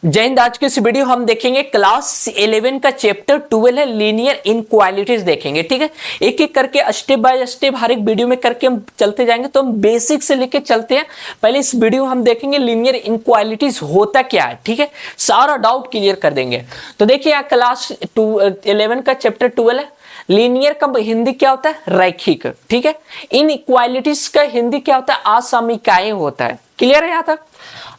जय हिंद। आज के इस वीडियो हम देखेंगे क्लास 11 का चैप्टर 12 है लीनियर इनक्वालिटीज देखेंगे। ठीक है, एक एक करके स्टेप बाय स्टेप हर एक वीडियो में करके हम चलते जाएंगे। तो हम बेसिक से लेके चलते हैं। पहले इस वीडियो हम देखेंगे लीनियर इनक्वालिटीज होता क्या है। ठीक है, सारा डाउट क्लियर कर देंगे। तो देखिए यहाँ क्लास 11 का चैप्टर 12 है। लीनियर का हिंदी क्या होता है? रैखिक। ठीक है, इन इक्वालिटीज का हिंदी क्या होता है? असमीकाय होता है। क्लियर है यहाँ तक?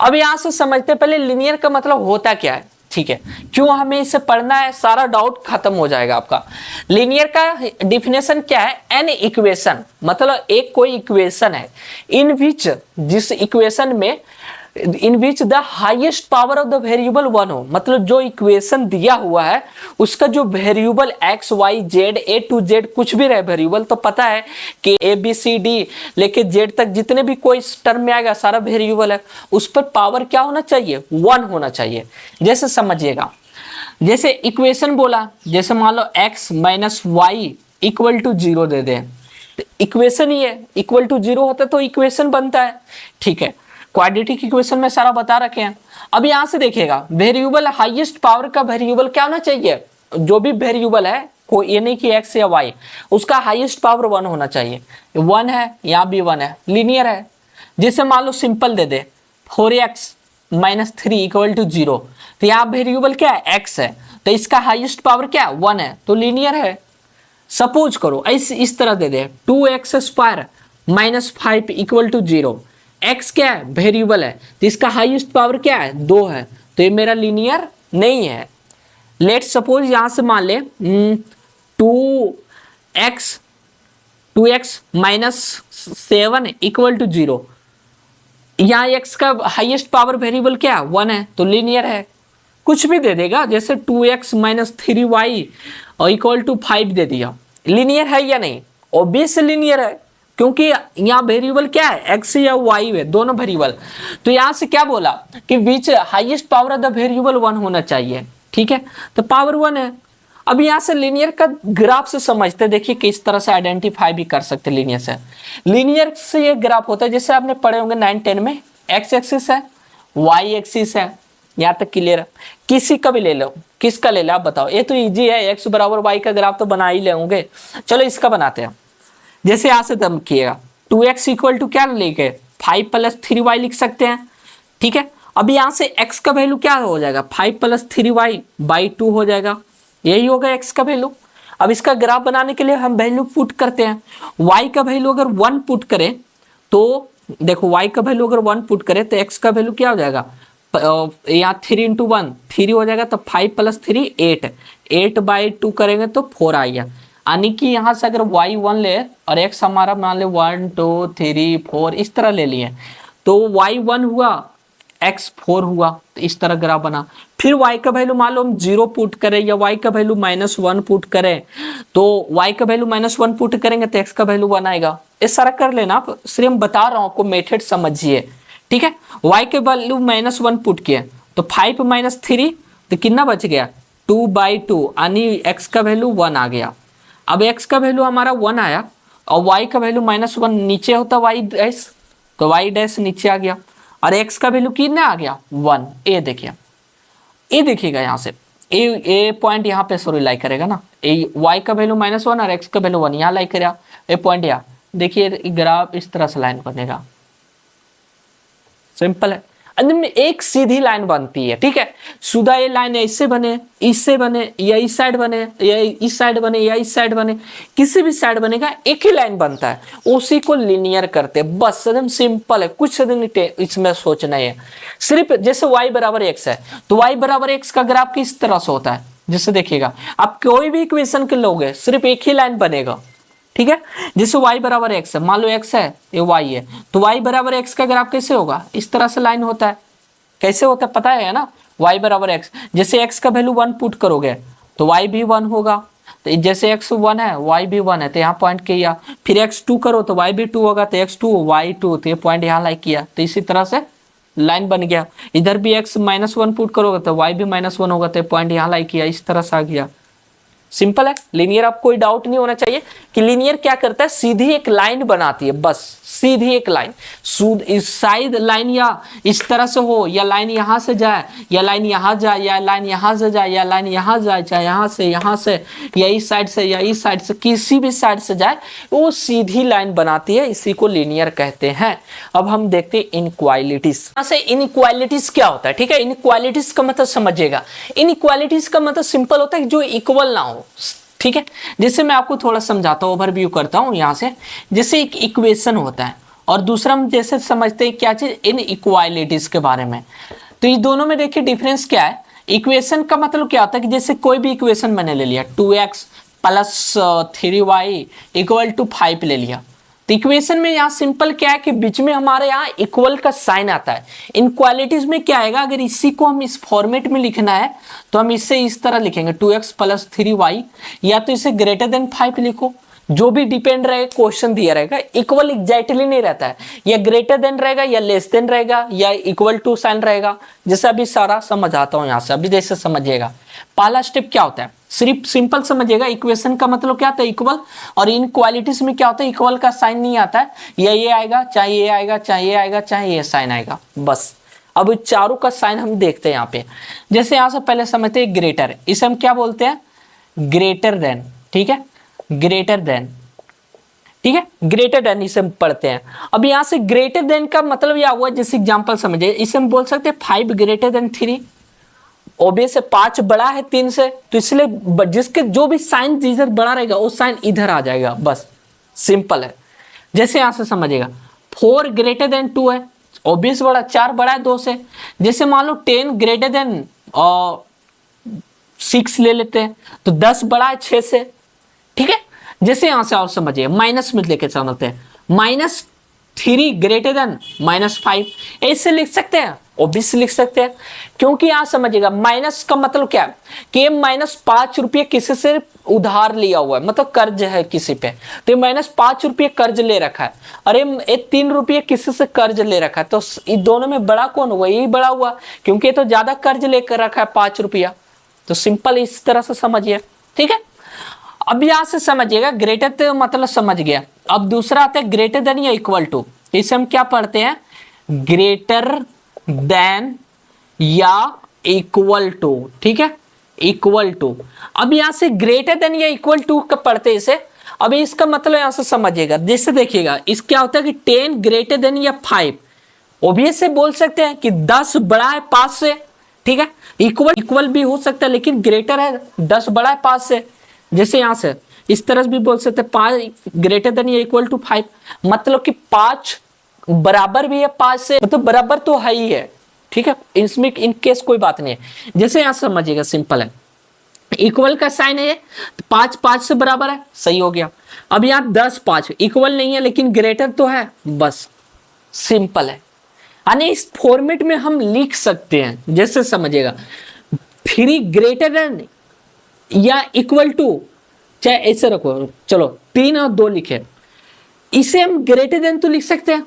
अब यहां से समझते पहले लीनियर का मतलब होता क्या है। ठीक है, क्यों हमें इसे पढ़ना है, सारा डाउट खत्म हो जाएगा आपका। लीनियर का डिफिनेशन क्या है? एन इक्वेशन, मतलब एक कोई इक्वेशन है इन विच, जिस इक्वेशन में in which the highest power of the variable one हो। मतलब जो इक्वेशन दिया हुआ है उसका जो variable x y z a to z कुछ भी रहे वेरिएबल, तो पता है कि ए बी सी डी लेके जेड तक जितने भी कोई टर्म में आएगा सारा वेरिएबल है, उस पर पावर क्या होना चाहिए? वन होना चाहिए। जैसे समझिएगा, जैसे इक्वेशन बोला, जैसे मान लो x minus y equal to zero दे दें, तो इक्वेशन ही है, इक्वल टू जीरो होता है तो इक्वेशन बनता है। ठीक है, क्वाड्रेटिक इक्वेशन में सारा बता रखे हैं। अब यहां से देखिएगा, वेरिएबल हाईएस्ट पावर का वेरिएबल क्या होना चाहिए? जो भी वेरिएबल है, कोई ये नहीं कि एक्स या वाई, उसका हाईएस्ट पावर वन होना चाहिए। वन है, यहाँ भी वन है, लीनियर है। जैसे मान लो सिंपल दे दे 4x minus 3 equal to zero, तो यहाँ वेरिएबल क्या है? एक्स है, तो इसका हाईएस्ट पावर क्या है? वन है, तो लीनियर है। सपोज करो इस तरह दे दे 2x square minus 5 equal to zero, x क्या है? वेरिएबल है, तो इसका हाईएस्ट पावर क्या है? 2 है, तो ये मेरा लीनियर नहीं है। लेट सपोज यहां से मान ले 2x minus 7 equal to zero, यहाँ x का हाईएस्ट पावर वेरिएबल क्या है? 1 है, तो लीनियर है। कुछ भी दे देगा, जैसे 2x माइनस 3y और इक्वल टू 5 दे दिया, लीनियर है या नहीं? ऑब्वियसली लीनियर है, क्योंकि यहाँ वेरिएबल क्या है? एक्स या वाई है, दोनों वेरिएबल। तो यहाँ से क्या बोला कि बीच highest power of the variable one होना चाहिए। ठीक है, तो पावर वन है। अब यहाँ से लीनियर का ग्राफ से समझते, देखिए किस तरह से आइडेंटिफाई भी कर सकते लीनियर से। लीनियर से ये ग्राफ होता है, जैसे आपने पढ़े होंगे 9-10 में, एक्स एक्सिस है, वाई एक्सिस है, यहाँ तक क्लियर है। किसी का भी ले लो, किसका ले लो आप बताओ? ये तो इजी है, एक्स बराबर वाई का ग्राफ तो बना ही लेंगे। चलो इसका बनाते हैं। जैसे यहां से दम किएगा 2x इक्वल टू क्या लेके 5 प्लस 3y लिख सकते हैं। ठीक है, अब यहां से x का वैल्यू क्या हो जाएगा? 5 प्लस 3y बाई 2 हो जाएगा, यही होगा x का वैल्यू। अब इसका ग्राफ बनाने के लिए हम वैल्यू पुट करते हैं। y का वैल्यू अगर 1 पुट करें तो देखो, y का वैल्यू अगर 1 पुट करें तो x का वैल्यू क्या हो जाएगा? यहाँ 3 इंटू 1 3 हो जाएगा, तो 5 प्लस 3 8, 8 बाई 2 करेंगे तो 4 आ गया। यानी कि यहाँ से अगर y1 ले और x हमारा मान ले 1 2 3 4 इस तरह ले लिए, तो y1 हुआ, x 4 हुआ, तो इस तरह ग्राफ बना। फिर y का वैल्यू मान लो हम 0 पुट करें या y का वैल्यू -1 पुट करें, तो y का वैल्यू -1 पुट करेंगे तो x का वैल्यू 1 आएगा। इस तरह कर लेना आप, सिर्फ हम बता रहा हूँ आपको, मेथड समझिए। ठीक है, y के वैल्यू -1 पुट किए तो 5 माइनस 3 तो कितना बच गया? 2 बाई 2, यानी x का वैल्यू 1 आ गया। अब x का वैल्यू हमारा 1 आया और y का वैल्यू -1 नीचे होता y डैश, तो y डैश नीचे आ गया और x का वैल्यू कितना आ गया? 1। ये देखिए, ये देखिएगा यहाँ से ए पॉइंट यहाँ पे सॉरी लाई करेगा ना, y का वैल्यू -1 और x का वैल्यू 1 यहाँ लाई करेगा। ये पॉइंट यहाँ देखिए, ग्राफ इस तरह से लाइन बनेगा, सिंपल है। अंदर में एक सीधी लाइन बनती है। ठीक है, सुधा ये लाइन ऐसे बने, इससे बने, या इस साइड बने, या इस साइड बने, या इस साइड बने, किसी भी साइड बनेगा, एक ही लाइन बनता है, उसी को लिनियर करते हैं। बस एकदम सिंपल है, कुछ इसमें सोचना है। सिर्फ जैसे y बराबर x है तो y बराबर x का ग्राफ किस तरह से होता है? जैसे देखिएगा, आप कोई भी इक्वेशन के लोगे सिर्फ एक ही लाइन बनेगा। ठीक है, जैसे y बराबर x है, मान लो x है, ये y है, तो y बराबर x का ग्राफ कैसे होगा? इस तरह से लाइन होता है। कैसे होता है पता है ना? y बराबर x, जैसे x का वैल्यू 1 पुट करोगे तो y भी 1 होगा, तो जैसे x 1 है y भी 1 है, तो यहाँ पॉइंट किया। फिर x 2 करो तो y भी 2 होगा, तो x2 y 2, तो ये पॉइंट यहाँ लाइक किया, तो इसी तरह से लाइन बन गया। इधर भी x -1 पुट करोगे तो y भी -1 होगा, तो ये पॉइंट यहाँ लाइक किया, इस तरह से आ गया। सिंपल है लीनियर, अब कोई डाउट नहीं होना चाहिए कि लीनियर क्या करता है, सीधी एक लाइन बनाती है, बस सीधी एक लाइन, इस साइड लाइन या इस तरह से हो, या लाइन यहां से जाए, या लाइन यहां जाए, या लाइन यहां से जाए, या लाइन यहां जाए, चाहे यहां से या इस साइड से या इस साइड से, किसी भी साइड से जाए वो सीधी लाइन बनाती है, इसी को लीनियर कहते हैं। अब हम देखते हैं इनइक्वालिटीज। यहां से इनइक्वालिटीज क्या होता है, ठीक है, इनइक्वालिटीज का मतलब समझिएगा। इनइक्वालिटीज का मतलब सिंपल होता है कि जो इक्वल ना हो, ठीक है। जैसे मैं आपको थोड़ा समझाता हूं, ओवरव्यू करता हूं यहां से। जैसे एक इक्वेशन होता है और दूसरा हम जैसे समझते हैं क्या चीज, इनइक्वालिटीज के बारे में। तो ये दोनों में देखिए डिफरेंस क्या है। इक्वेशन का मतलब क्या होता है कि जैसे कोई भी इक्वेशन मैंने ले लिया 2x plus 3y equal to 5 ले लिया, तो इक्वेशन में यहाँ सिंपल क्या है कि बीच में हमारे यहाँ इक्वल का साइन आता है। इनइक्वालिटीज में क्या आएगा, अगर इसी को हम इस फॉर्मेट में लिखना है तो हम इसे इस तरह लिखेंगे 2x प्लस 3y, या तो इसे ग्रेटर देन 5 लिखो, जो भी डिपेंड रहेगा क्वेश्चन दिया रहेगा। इक्वल एग्जैक्टली नहीं रहता है, या ग्रेटर देन रहेगा या लेस देन रहेगा या इक्वल टू साइन रहेगा। जैसे अभी सारा समझाता हूं, यहां से अभी जैसे समझिएगा। पहला स्टेप क्या होता है, सिर्फ सिंपल समझिएगा, इक्वेशन का मतलब क्या होता है इक्वल, और इनइक्वालिटीज में क्या होता है इक्वल का साइन नहीं आता है, या ये आएगा, चाहे ये आएगा, चाहे ये आएगा, चाहे ये साइन आएगा, बस। अब चारों का साइन हम देखते हैं यहाँ पे। जैसे यहां से पहले समझते हैं ग्रेटर, इसे हम क्या बोलते हैं, ग्रेटर देन, ठीक है, ग्रेटर देन, ठीक है, ग्रेटर देन इसे हम पढ़ते हैं। अब यहां से ग्रेटर देन का मतलब यह हुआ, जैसे एग्जांपल समझिए, इसे हम बोल सकते हैं 5 ग्रेटर देन 3। ओबियस है 5 बड़ा है 3 से, तो इसलिए जिसके जो भी साइन जिधर बड़ा रहेगा वो साइन इधर आ जाएगा, बस सिंपल है। जैसे यहां से समझिएगा 4 ग्रेटर देन 2 है, ओबियस बड़ा, 4 बड़ा है 2 से। जैसे मान लो 10 ग्रेटर देन 6 ले लेते हैं, तो 10 बड़ा है 6 से, ठीक है। जैसे यहां से और समझिए माइनस में लेके चलते हैं, -3 ग्रेटर देन -5, ऐसे लिख सकते हैं, ओबियस लिख सकते हैं, क्योंकि यहां समझिएगा माइनस का मतलब क्या है कि -5 रुपये किसी से उधार लिया हुआ है, मतलब कर्ज है किसी पे, तो -5 रुपये कर्ज ले रखा है। अरे 3 रुपये किसी से कर्ज ले रखा है, तो इन दोनों में बड़ा कौन हुआ, यही बड़ा हुआ, क्योंकि तो ज्यादा कर्ज लेकर रखा है 5 रुपया। तो सिंपल इस तरह से समझिए, ठीक है। अब यहां से समझिएगा ग्रेटर तो मतलब समझ गया। अब दूसरा आता है ग्रेटर देन या इक्वल टू, इसे हम क्या पढ़ते हैं, ग्रेटर देन या इक्वल टू, ठीक है, इक्वल टू। अब यहां से ग्रेटर देन या इक्वल टू का पढ़ते हैं इसे। अब इसका मतलब यहां से समझिएगा, जैसे देखिएगा इस क्या होता है कि 10 ग्रेटर देन या 5, ओबियस से बोल सकते हैं कि 10 बड़ा है 5 से, ठीक है। इक्वल भी हो सकता है, लेकिन ग्रेटर है 10 बड़ा है 5 से। जैसे यहां से इस तरह भी बोल सकते हैं 5 ग्रेटर देन या इक्वल टू 5, मतलब कि 5 बराबर भी है 5 से, मतलब बराबर तो है ही है, ठीक है, इसमें इन केस कोई बात नहीं है। जैसे यहां समझिएगा सिंपल है, इक्वल का साइन है, 5 5 से बराबर है, सही हो गया। अब यहां 10 5 इक्वल नहीं है लेकिन ग्रेटर तो है, बस सिंपल है। यानी इस फॉर्मेट में हम लिख सकते हैं, जैसे समझिएगा 3 ग्रेटर देन या इक्वल टू, चाहे ऐसे रखो, चलो 3 और 2 लिखे, इसे हम ग्रेटर देन तो लिख सकते हैं,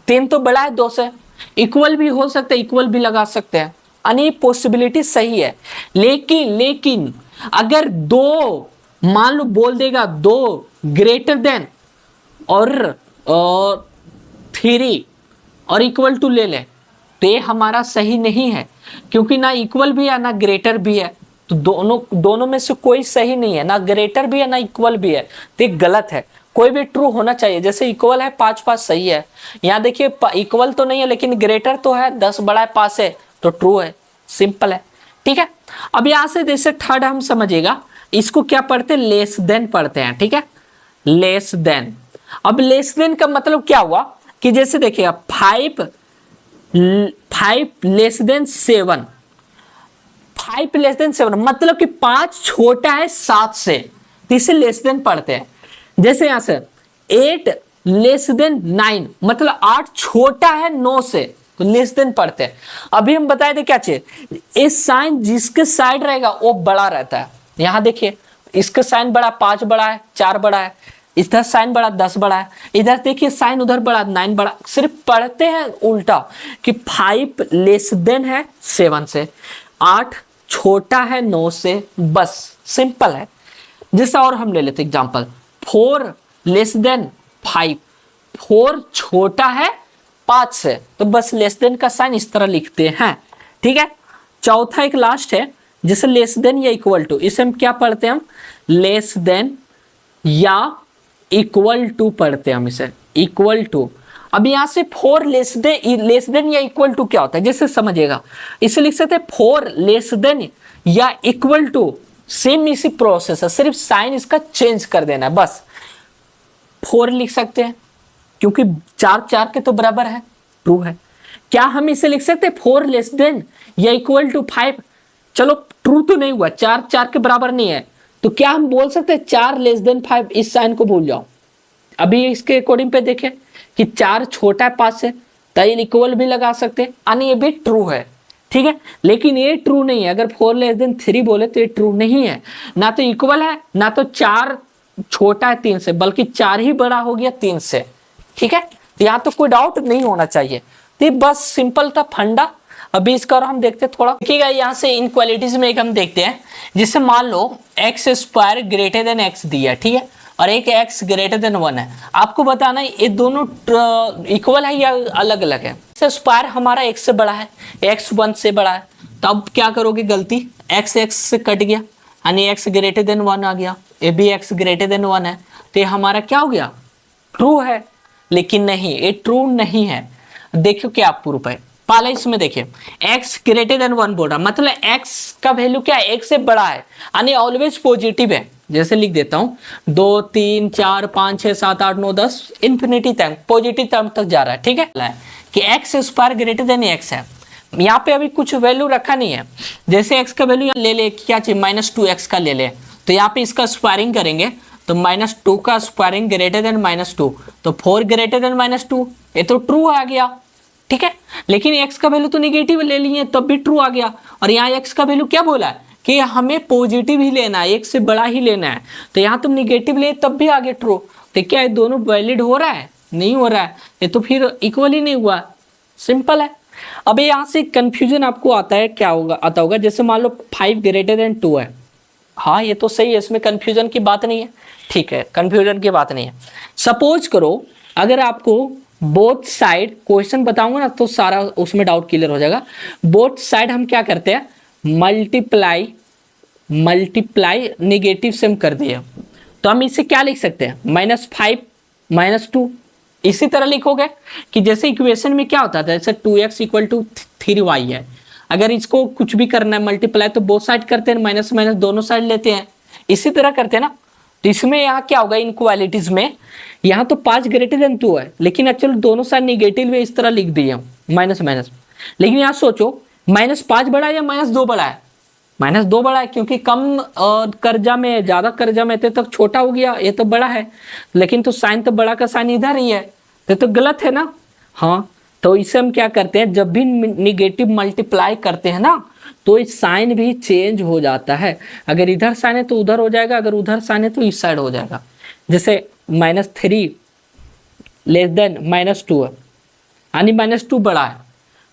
3 तो बड़ा है 2 से, इक्वल भी हो सकता है, इक्वल भी लगा सकते हैं, यानी पॉसिबिलिटी सही है। लेकिन अगर 2 मान लो बोल देगा 2 ग्रेटर देन और 3 और इक्वल टू ले ले, तो ये हमारा सही नहीं है, क्योंकि ना इक्वल भी है ना ग्रेटर भी है, तो दोनों में से कोई सही नहीं है, ना ग्रेटर भी है ना इक्वल भी है, तो ये गलत है। कोई भी ट्रू होना चाहिए। जैसे इक्वल है 5 5 सही है, यहाँ देखिए इक्वल तो नहीं है लेकिन ग्रेटर तो है, 10 बड़ा है 5 है, तो ट्रू है, सिंपल है, ठीक है। अब यहां से जैसे थर्ड हम समझिएगा, इसको क्या पढ़ते हैं, लेस देन पढ़ते हैं, ठीक है, लेस देन। अब लेस देन का मतलब क्या हुआ कि जैसे देखिएगा 5 लेस देन 7, 5 लेस देन 7 मतलब कि 5 छोटा है 7 से, तो इसे लेस देन पढ़ते हैं। जैसे यहां से 8 लेस देन 9 मतलब 8 छोटा है 9 से, तो लेस देन पढ़ते हैं। अभी हम बताए थे क्या चीज, इस साइन जिसके साइड रहेगा वो बड़ा रहता है। यहां देखिए इसका साइन बड़ा, 5 बड़ा है, 4 बड़ा है, इधर साइन बड़ा 10 बड़ा है, इधर देखिए साइन उधर बड़ा 9 बड़ा। सिर्फ पढ़ते हैं उल्टा कि 5 लेस देन है 7 से, 8 छोटा है 9 से, बस सिंपल है। जैसे और हम ले लेते एग्जांपल 4 लेस देन 5, 4 छोटा है 5 से, तो बस लेस देन का साइन इस तरह लिखते हैं, ठीक है। चौथा एक लास्ट है जैसे लेस देन या इक्वल टू, इसे हम क्या पढ़ते हैं, हम लेस देन या इक्वल टू पढ़ते हैं हम इसे, इक्वल टू। अब यहां से 4 लेस देन या इक्वल टू क्या होता है जैसे समझिएगा, इसे लिख सकते हैं 4 लेस देन या इक्वल टू, सेम इसी प्रोसेस है, सिर्फ साइन इसका चेंज कर देना है बस। 4 लिख सकते हैं क्योंकि 4 4 के तो बराबर है, ट्रू है। क्या हम इसे लिख सकते हैं 4 लेस देन या इक्वल टू 5, चलो ट्रू तो नहीं हुआ, 4 4 के बराबर नहीं है, तो क्या हम बोल सकते हैं 4 लेस देन 5, इस साइन को भूल जाओ। अभी इसके अकॉर्डिंग पे देखें कि 4 छोटा है 5 से, तो इक्वल भी लगा सकते हैं, यानी ये भी ट्रू है, ठीक है। लेकिन ये ट्रू नहीं है, अगर 4 लेस देन 3 बोले तो ये ट्रू नहीं है, ना तो इक्वल है ना तो 4 छोटा है 3 से, बल्कि 4 ही बड़ा हो गया 3 से, ठीक है। तो यहाँ तो कोई डाउट नहीं होना चाहिए, तो बस सिंपल था फंडा। अभी इसका और हम देखते हैं थोड़ा, देखिएगा यहाँ से इनक्वालिटीज में एक हम देखते हैं, जिससे मान लो x square greater than x दिया, ठीक है, और एक एक्स ग्रेटर देन 1 है। आपको बताना है ये दोनों इक्वल है या अलग अलग है। स्क्वायर हमारा एक्स से बड़ा है, एक्स 1 से बड़ा है, तो अब क्या करोगे गलती, एक्स एक्स से कट गया, यानी एक्स ग्रेटर देन 1 आ गया, ये भी एक्स ग्रेटर देन 1 है, तो ये हमारा क्या हो गया, ट्रू है। लेकिन नहीं, ये ट्रू नहीं है। देखो क्या प्रूफ है, पहले इसमें देखिए x ग्रेटर देन 1 बोल रहा, मतलब x का वैल्यू क्या है, 1 से बड़ा है, यानी ऑलवेज पॉजिटिव है। जैसे लिख देता हूँ 2 3 4 5 6 7 8 9 10 इन्फिनिटी तक पॉजिटिव टर्म तक जा रहा है, ठीक है, कि x square greater than x है। यहाँ पे अभी कुछ वैल्यू रखा नहीं है, जैसे x का वैल्यू ले ले, क्या चाहिए -2x का ले ले, तो यहाँ पे इसका स्क्वायरिंग करेंगे तो -2 का स्क्वायरिंग ग्रेटर देन -2, तो 4 ग्रेटर देन -2, ये तो ट्रू आ गया, ठीक है। लेकिन x का वैल्यू तो निगेटिव ले लिए तब भी ट्रू आ गया, और यहाँ x का वैल्यू क्या बोला है कि हमें पॉजिटिव ही लेना है, 1 से बड़ा ही लेना है, तो यहाँ तुम निगेटिव ले तब भी आगे ट्रू, तो क्या ये दोनों वैलिड हो रहा है, नहीं हो रहा है, ये तो फिर इक्वल ही नहीं हुआ, सिंपल है। अब यहाँ से कंफ्यूजन आपको आता है, क्या होगा, आता होगा जैसे मान लो 5 ग्रेटर देन 2 है, हाँ ये तो सही है, इसमें कंफ्यूजन की बात नहीं है, ठीक है, कंफ्यूजन की बात नहीं है। सपोज करो अगर आपको बोथ साइड क्वेश्चन बताऊंगा ना तो सारा उसमें डाउट क्लियर हो जाएगा। बोथ साइड हम क्या करते हैं, मल्टीप्लाई निगेटिव से हम कर दिए, तो हम इसे क्या लिख सकते हैं, -5 -2, इसी तरह लिखोगे कि जैसे इक्वेशन में क्या होता था, जैसे 2x = 3y है, अगर इसको कुछ भी करना है मल्टीप्लाई तो बोथ साइड करते हैं, माइनस माइनस दोनों साइड लेते हैं, इसी तरह करते हैं ना। तो इसमें यहाँ क्या होगा, इनक्वालिटीज में यहाँ तो 5 ग्रेटर देन 2 है, लेकिन एक्चुअली दोनों साइड निगेटिव में इस तरह लिख दिए माइनस माइनस। लेकिन यहाँ सोचो -5 बड़ा है या -2 बड़ा है, -2 बड़ा है, क्योंकि कम कर्जा में ज्यादा कर्जा में थे तो छोटा हो गया, ये तो बड़ा है, लेकिन तो साइन तो बड़ा का साइन इधर ही है, तो गलत है ना। हाँ, तो इसे हम क्या करते हैं, जब भी निगेटिव मल्टीप्लाई करते हैं ना तो इस साइन भी चेंज हो जाता है, अगर इधर साइन है तो उधर हो जाएगा, अगर उधर साइन है तो इस साइड हो जाएगा। जैसे -3 लेस देन -2 है, यानी -2 बड़ा है,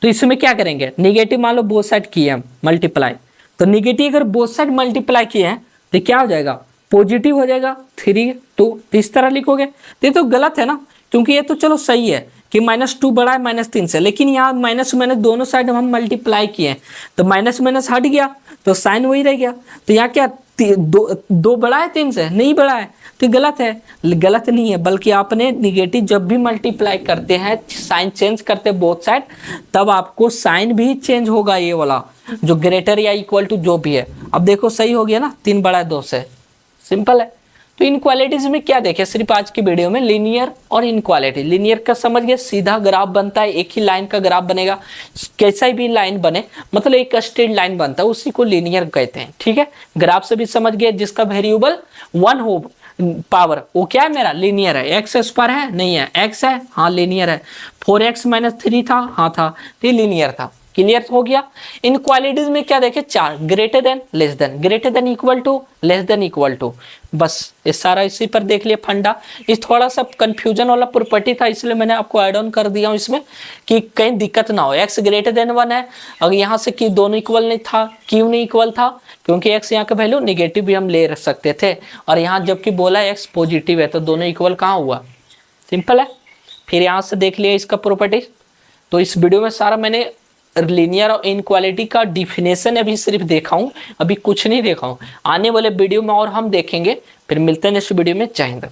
तो इसमें क्या करेंगे, निगेटिव मान लो बोथ साइड किए हम मल्टीप्लाई, तो निगेटिव अगर बोथ साइड मल्टीप्लाई किए हैं तो क्या हो जाएगा, पॉजिटिव हो जाएगा 3 2, तो इस तरह लिखोगे, ये तो गलत है ना, क्योंकि ये तो चलो सही है कि -2 बड़ा है -3 से, लेकिन यहाँ माइनस माइनस दोनों साइड हम मल्टीप्लाई किए तो माइनस माइनस हट गया तो साइन वही रह गया, तो यहाँ क्या 2 बड़ा है 3 से, नहीं बड़ा है, तो गलत है, गलत नहीं है, बल्कि आपने निगेटिव जब भी मल्टीप्लाई करते हैं साइन चेंज करते हैं बोथ साइड, तब आपको साइन भी चेंज होगा, ये वाला जो ग्रेटर या इक्वल टू जो भी है। अब देखो सही हो गया ना, 3 बड़ा है 2 से, सिंपल है। तो इनक्वालिटीज में क्या देखे सिर्फ आज की वीडियो में, लीनियर और इनक्वालिटी। लीनियर का समझ गए, सीधा ग्राफ बनता है, एक ही लाइन का ग्राफ बनेगा, कैसा भी लाइन बने, मतलब एक स्ट्रेट लाइन बनता है, उसी को लीनियर कहते हैं, ठीक है। ग्राफ से भी समझ गए, जिसका वेरिएबल 1 हो पावर, वो क्या है मेरा, लीनियर है। एक्स स्क्वायर है, नहीं है, एक्स है, हाँ लीनियर है। 4x - 3 था, हाँ था, तो लीनियर था। क्लियर हो गया। इनक्वालिटीज में क्या देखे, 4, greater than, less than, greater than equal to, less than equal to, बस ये सारा इसी पर देख लिया फंडा। इस थोड़ा सा कंफ्यूजन वाला प्रॉपर्टी था, इसलिए मैंने आपको ऐड ऑन कर दिया हूं इसमें कि कहीं दिक्कत ना हो। x ग्रेटर देन 1 है, अगर यहाँ से कि दोनों इक्वल नहीं था, क्यों नहीं इक्वल था, क्योंकि x यहाँ का वैल्यू निगेटिव भी हम ले सकते थे, और यहाँ जबकि बोला x पॉजिटिव है तो दोनों इक्वल कहाँ हुआ, सिंपल है। फिर यहाँ से देख लिया इसका प्रॉपर्टी। तो इस वीडियो में सारा मैंने लीनियर और इनक्वालिटी का डिफिनेशन अभी सिर्फ देखा हूं, अभी कुछ नहीं देखा हूं। आने वाले वीडियो में और हम देखेंगे। फिर मिलते हैं नेक्स्ट वीडियो में। जय हिंद।